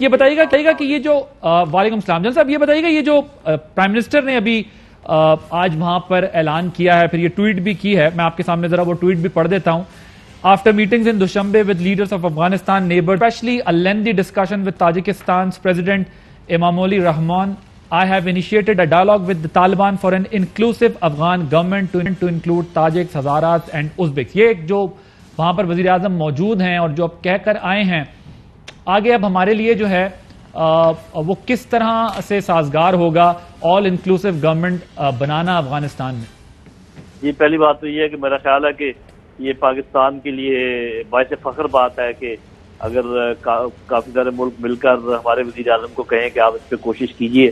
یہ بتائیے گا کہ یہ جو وعلیکم السلام جان صاحب، یہ بتائیے گا یہ جو پرائم منسٹر نے ابھی آج وہاں پر اعلان کیا ہے، پھر یہ ٹویٹ بھی کی ہے، میں آپ کے سامنے ذرا وہ ٹویٹ بھی پڑھ دیتا ہوں. After meetings in Dushanbe with leaders of Afghanistan neighbors, especially a lengthy discussion with Tajikistan's President Emomali Rahmon, I have initiated a dialogue with the Taliban for an inclusive Afghan government to include Tajiks, Hazaras and Uzbeks. یہ ایک جو وہاں پر وزیر اعظم موجود ہیں اور جو اب کہہ کر آئے ہیں، آگے اب ہمارے لیے جو ہے وہ کس طرح سے سازگار ہوگا آل انکلوسیو گورنمنٹ بنانا افغانستان میں؟ جی، پہلی بات تو یہ ہے کہ میرا خیال ہے کہ یہ پاکستان کے لیے باعث فخر بات ہے کہ اگر کافی سارے ملک مل کر ہمارے وزیر اعظم کو کہیں کہ آپ اس پہ کوشش کیجئے.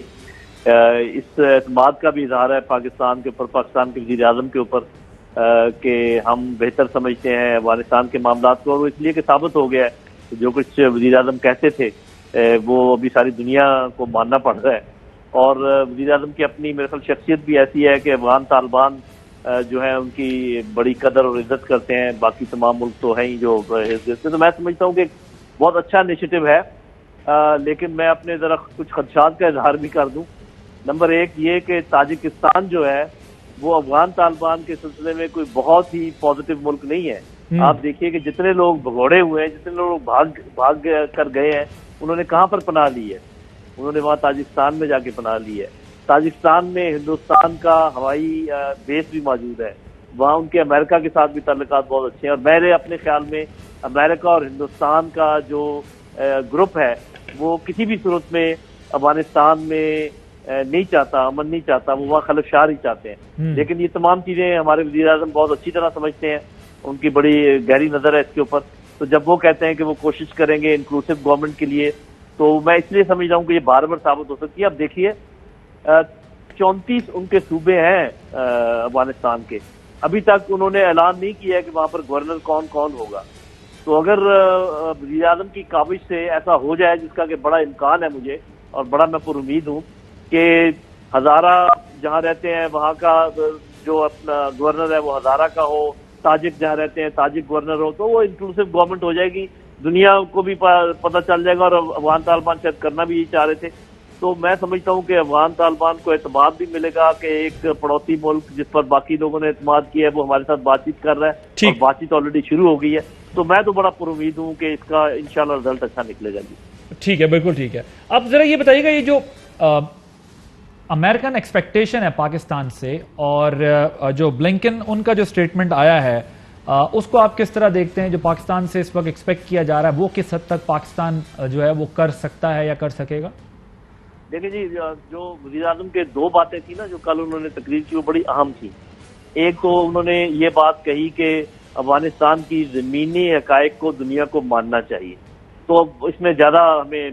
اس اعتماد کا بھی اظہار ہے پاکستان کے اوپر، پاکستان کے وزیر اعظم کے اوپر، کہ ہم بہتر سمجھتے ہیں افغانستان کے معاملات کو، اور وہ اس لیے کہ ثابت ہو گیا ہے کہ جو کچھ وزیر اعظم کہتے تھے وہ ابھی ساری دنیا کو ماننا پڑ رہا ہے. اور وزیر اعظم کی اپنی میرے خیال شخصیت بھی ایسی ہے کہ افغان طالبان جو ہیں ان کی بڑی قدر اور عزت کرتے ہیں، باقی تمام ملک تو ہیں ہی جو عزت کرتے ہیں. تو میں سمجھتا ہوں کہ بہت اچھا انیشیٹو ہے، لیکن میں اپنے ذرا کچھ خدشات کا اظہار بھی کر دوں. نمبر ایک یہ کہ تاجکستان جو ہے وہ افغان طالبان کے سلسلے میں کوئی بہت ہی پازیٹیو ملک نہیں ہے. آپ دیکھیے کہ جتنے لوگ بھگوڑے ہوئے ہیں، جتنے لوگ بھاگ کر گئے ہیں، انہوں نے کہاں پر پناہ لی ہے؟ انہوں نے وہاں تاجکستان میں جا کے پناہ لی ہے. تاجکستان میں ہندوستان کا ہوائی بیس بھی موجود ہے، وہاں ان کے امریکہ کے ساتھ بھی تعلقات بہت اچھے ہیں. اور میرے اپنے خیال میں امریکہ اور ہندوستان کا جو گروپ ہے وہ کسی بھی صورت میں افغانستان میں نہیں چاہتا، امن نہیں چاہتا، وہ وہاں خلفشار ہی چاہتے ہیں. لیکن یہ تمام چیزیں ہمارے وزیر اعظم بہت اچھی طرح سمجھتے ہیں، ان کی بڑی گہری نظر ہے اس کے اوپر. تو جب وہ کہتے ہیں کہ وہ کوشش کریں گے انکلوسیو گورنمنٹ کے لیے، تو میں اس لیے سمجھ رہا ہوں کہ یہ بار بار ثابت ہو سکتی ہے. اب دیکھیے 34 ان کے صوبے ہیں افغانستان کے، ابھی تک انہوں نے اعلان نہیں کیا ہے کہ وہاں پر گورنر کون کون ہوگا. تو اگر وزیر اعظم کی کاوش سے ایسا ہو جائے، جس کا کہ بڑا امکان ہے مجھے اور بڑا میں پر امید ہوں کہ ہزارہ جہاں رہتے ہیں وہاں کا جو اپنا گورنر ہے وہ ہزارہ کا ہو، تاجک جہاں رہتے ہیں تاجک گورنر ہو، تو وہ انکلوسیو گورنمنٹ ہو جائے گی. دنیا کو بھی پتہ چل جائے گا، اور افغان طالبان شاید کرنا بھی یہ چاہ رہے تھے. تو میں سمجھتا ہوں کہ افغان طالبان کو اعتماد بھی ملے گا کہ ایک پڑوسی ملک جس پر باقی لوگوں نے اعتماد کیا ہے وہ ہمارے ساتھ بات چیت کر رہا ہے، اور بات چیت آلریڈی شروع ہو گئی ہے. تو میں تو بڑا پر امید ہوں کہ اس کا انشاءاللہ رزلٹ اچھا نکلے گا. جی ٹھیک ہے، بالکل ٹھیک ہے. اب ذرا یہ بتائیے گا، یہ جو امریکن ایکسپیکٹیشن ہے پاکستان سے، اور جو بلنکن ان کا جو سٹیٹمنٹ آیا ہے، اس کو آپ کس طرح دیکھتے ہیں؟ جو پاکستان سے اس وقت ایکسپیکٹ کیا جا رہا ہے وہ کس حد تک پاکستان جو ہے وہ کر سکتا ہے یا کر سکے گا؟ دیکھیں جی، جو وزیر اعظم کے دو باتیں تھیں نا جو کل انہوں نے تقریر کی، وہ بڑی اہم تھی. ایک تو انہوں نے یہ بات کہی کہ افغانستان کی زمینی حقائق کو دنیا کو ماننا چاہیے. تو اس میں زیادہ ہمیں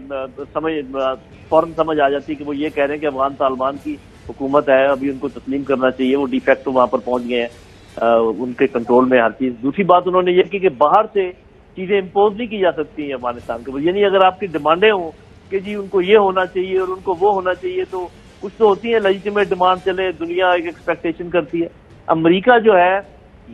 فوراً سمجھ آ جاتی کہ وہ یہ کہہ رہے ہیں کہ افغان طالبان کی حکومت ہے، ابھی ان کو تسلیم کرنا چاہیے، وہ ڈی فیکٹو وہاں پر پہنچ گئے ہیں، ان کے کنٹرول میں ہر چیز. دوسری بات انہوں نے یہ کی کہ باہر سے چیزیں امپوز نہیں کی جا سکتی ہیں افغانستان کے اوپر. یعنی اگر آپ کی ڈیمانڈیں ہوں کہ جی ان کو یہ ہونا چاہیے اور ان کو وہ ہونا چاہیے، تو کچھ تو ہوتی ہیں لیجیٹیمیٹ ڈیمانڈ، چلے دنیا ایک ایکسپیکٹیشن کرتی ہے. امریکہ جو ہے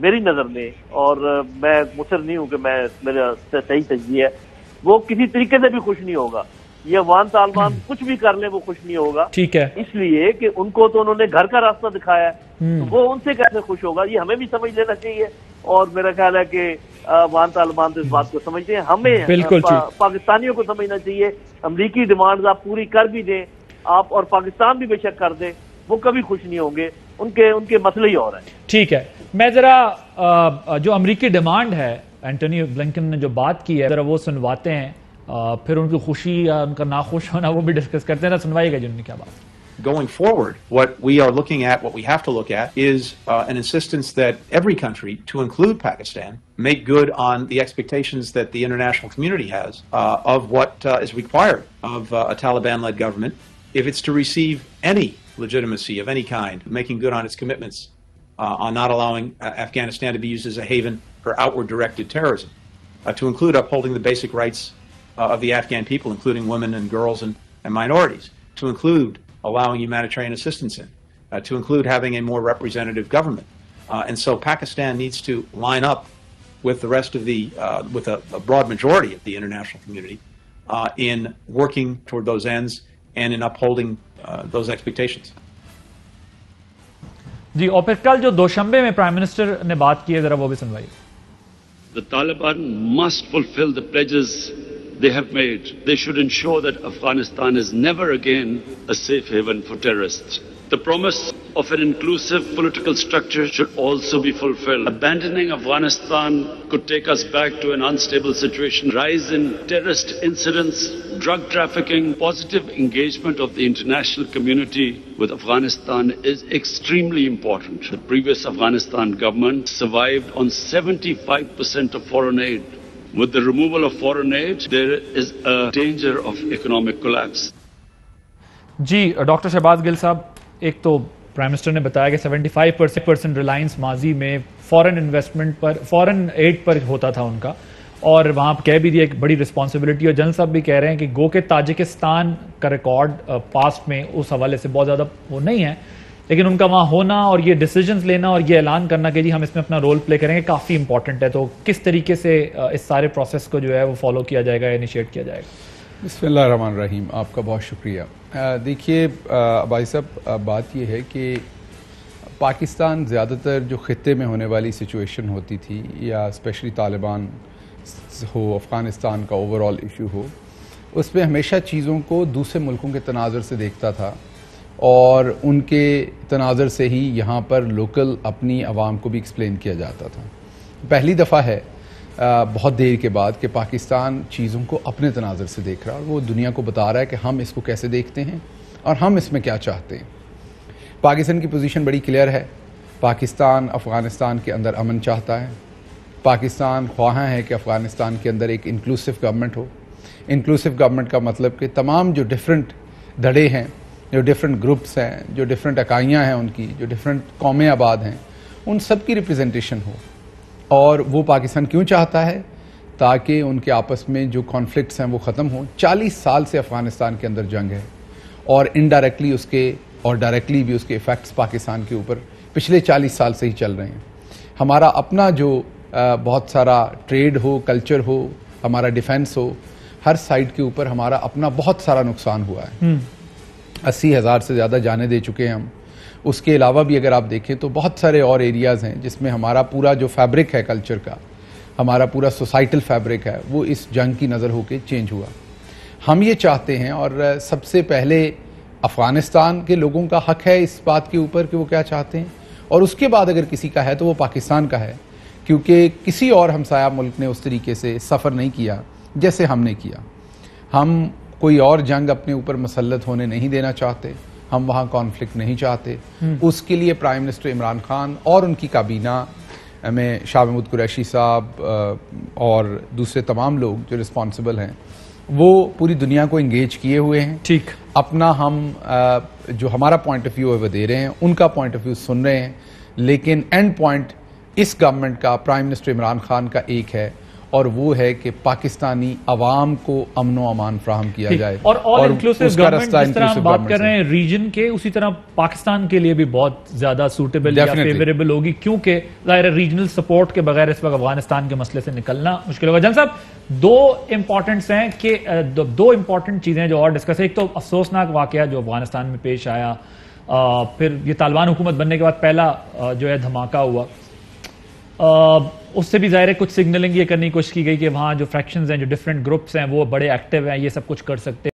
میری نظر میں، اور میں مصر نہیں ہوں کہ میرا صحیح تجزیہ ہے، وہ کسی طریقے سے بھی خوش نہیں ہوگا. یہ افغان طالبان کچھ بھی کر لیں وہ خوش نہیں ہوگا. ٹھیک ہے، اس لیے کہ ان کو تو انہوں نے گھر کا راستہ دکھایا ہے، تو وہ ان سے کیسے خوش ہوگا؟ یہ ہمیں بھی سمجھ لینا چاہیے. اور میرا خیال ہے کہ افغان طالبان تو اس بات کو سمجھتے ہیں، ہمیں پاکستانیوں کو سمجھنا چاہیے. امریکی ڈیمانڈز آپ پوری کر بھی دیں آپ، اور پاکستان بھی بے شک کر دیں، وہ کبھی خوش نہیں ہوں گے. ان کے مسئلے ہی اور ہیں. ٹھیک ہے، میں ذرا جو امریکی ڈیمانڈ ہے اینٹونی بلنکن نے جو بات کی ہے ذرا وہ سنواتے ہیں، پھر ان کی خوشی یا ان کا ناخوش ہونا وہ بھی ڈسکس کرتے ہیں. سنوائیے گا جن نے کیا بات. Going forward, what we are looking at, what we have to look at, is an insistence that every country, to include Pakistan, make good on the expectations that the international community has of what is required of a Taliban-led government if it's to receive any legitimacy of any kind, making good on its commitments on not allowing Afghanistan to be used as a haven for outward-directed terrorism, to include upholding the basic rights of the Afghan people, including women and girls and minorities, to include allowing humanitarian assistance in, to include having a more representative government. And so Pakistan needs to line up with the rest of with a broad majority of the international community in working toward those ends and in upholding those expectations. جی اور پھر کل جو دوشنبے میں prime minister نے بات کی ہے ذرا وہ بھی سنوائیے. The Taliban must fulfill the pledges they have made. They should ensure that Afghanistan is never again a safe haven for terrorists. The promise of an inclusive political structure should also be fulfilled. Abandoning Afghanistan could take us back to an unstable situation. Rise in terrorist incidents, drug trafficking, positive engagement of the international community with Afghanistan is extremely important. The previous Afghanistan government survived on 75% of foreign aid. With the removal of foreign aid, there is a danger of economic collapse. جی doctor Shahbaz Gill صاحب، ایک تو prime minister نے بتایا کہ 75% Reliance ماضی میں فورن investment پر، فورن add پر ہوتا تھا ان کا، اور وہاں کہہ بھی دیا ایک بڑی رسپانسبلٹی، اور جنرل صاحب بھی کہہ رہے ہیں کہ گو کہ تاجکستان کا ریکارڈ پاسٹ میں اس حوالے سے بہت زیادہ وہ نہیں ہے، لیکن ان کا وہاں ہونا اور یہ ڈیسیجنز لینا اور یہ اعلان کرنا کہ جی ہم اس میں اپنا رول پلے کریں گے کافی امپورٹنٹ ہے. تو کس طریقے سے اس سارے پروسیس کو جو ہے وہ فالو کیا جائے گا، انیشیٹ کیا جائے گا؟ بسم اللہ الرحمن الرحیم. آپ کا بہت شکریہ. دیکھیے بھائی صاحب، بات یہ ہے کہ پاکستان زیادہ تر جو خطے میں ہونے والی سچویشن ہوتی تھی، یا اسپیشلی طالبان ہو، افغانستان کا اوور آل ایشو ہو، اس میں ہمیشہ چیزوں کو دوسرے ملکوں کے تناظر سے دیکھتا تھا، اور ان کے تناظر سے ہی یہاں پر لوکل اپنی عوام کو بھی ایکسپلین کیا جاتا تھا. پہلی دفعہ ہے بہت دیر کے بعد کہ پاکستان چیزوں کو اپنے تناظر سے دیکھ رہا ہے، اور وہ دنیا کو بتا رہا ہے کہ ہم اس کو کیسے دیکھتے ہیں اور ہم اس میں کیا چاہتے ہیں. پاکستان کی پوزیشن بڑی کلیئر ہے. پاکستان افغانستان کے اندر امن چاہتا ہے. پاکستان خواہاں ہے کہ افغانستان کے اندر ایک انکلوسیو گورنمنٹ ہو. انکلوسیو گورنمنٹ کا مطلب کہ تمام جو ڈیفرنٹ دھڑے ہیں، جو ڈیفرنٹ گروپس ہیں، جو ڈیفرنٹ اکائیاں ہیں ان کی، جو ڈیفرنٹ قومیں آباد ہیں، ان سب کی ریپرزنٹیشن ہو. اور وہ پاکستان کیوں چاہتا ہے؟ تاکہ ان کے آپس میں جو کانفلکٹس ہیں وہ ختم ہوں. 40 سال سے افغانستان کے اندر جنگ ہے، اور انڈائریکٹلی اس کے اور ڈائریکٹلی بھی اس کے ایفیکٹس پاکستان کے اوپر پچھلے 40 سال سے ہی چل رہے ہیں. ہمارا اپنا جو بہت سارا ٹریڈ ہو، کلچر ہو، ہمارا ڈیفنس ہو، ہر سائڈ کے اوپر ہمارا اپنا بہت سارا نقصان ہوا ہے. 80,000 سے زیادہ جانیں دے چکے ہیں ہم. اس کے علاوہ بھی اگر آپ دیکھیں تو بہت سارے اور ایریاز ہیں جس میں ہمارا پورا جو فیبرک ہے کلچر کا، ہمارا پورا سوسائٹل فیبرک ہے، وہ اس جنگ کی نظر ہو کے چینج ہوا. ہم یہ چاہتے ہیں، اور سب سے پہلے افغانستان کے لوگوں کا حق ہے اس بات کے اوپر کہ وہ کیا چاہتے ہیں، اور اس کے بعد اگر کسی کا ہے تو وہ پاکستان کا ہے، کیونکہ کسی اور ہمسایہ ملک نے اس طریقے سے سفر نہیں کیا جیسے ہم نے کیا. ہم کوئی اور جنگ اپنے اوپر مسلط ہونے نہیں دینا چاہتے، ہم وہاں کانفلکٹ نہیں چاہتے. اس کے لیے پرائم منسٹر عمران خان اور ان کی کابینہ میں شاہ محمود قریشی صاحب اور دوسرے تمام لوگ جو رسپانسبل ہیں، وہ پوری دنیا کو انگیج کیے ہوئے ہیں. ٹھیک، اپنا ہم جو ہمارا پوائنٹ آف ویو ہے وہ دے رہے ہیں، ان کا پوائنٹ آف ویو سن رہے ہیں، لیکن اینڈ پوائنٹ اس گورنمنٹ کا، پرائم منسٹر عمران خان کا ایک ہے، اور وہ ہے کہ پاکستانی عوام کو امن و امان فراہم کیا جائے. اور آل انکلوسیو گورنمنٹ جس طرح ہم بات کر رہے ہیں ریجن کے، اسی طرح پاکستان کے لیے بھی بہت زیادہ سوٹیبل یا فیوریبل ہوگی، کیونکہ ظاہر ریجنل سپورٹ کے بغیر اس وقت افغانستان کے مسئلے سے نکلنا مشکل ہوگا. جان صاحب، دو امپورٹنٹس ہیں کہ دو امپورٹنٹ چیزیں جو اور ڈسکس ہے. ایک تو افسوسناک واقعہ جو افغانستان میں پیش آیا، پھر یہ طالبان حکومت بننے کے بعد پہلا جو ہے دھماکہ ہوا. اس سے بھی ظاہر ہے کچھ سگنلنگ یہ کرنے کی کوشش کی گئی کہ وہاں جو فریکشنز ہیں، جو ڈفرینٹ گروپس ہیں، وہ بڑے ایکٹیو ہیں، یہ سب کچھ کر سکتے ہیں.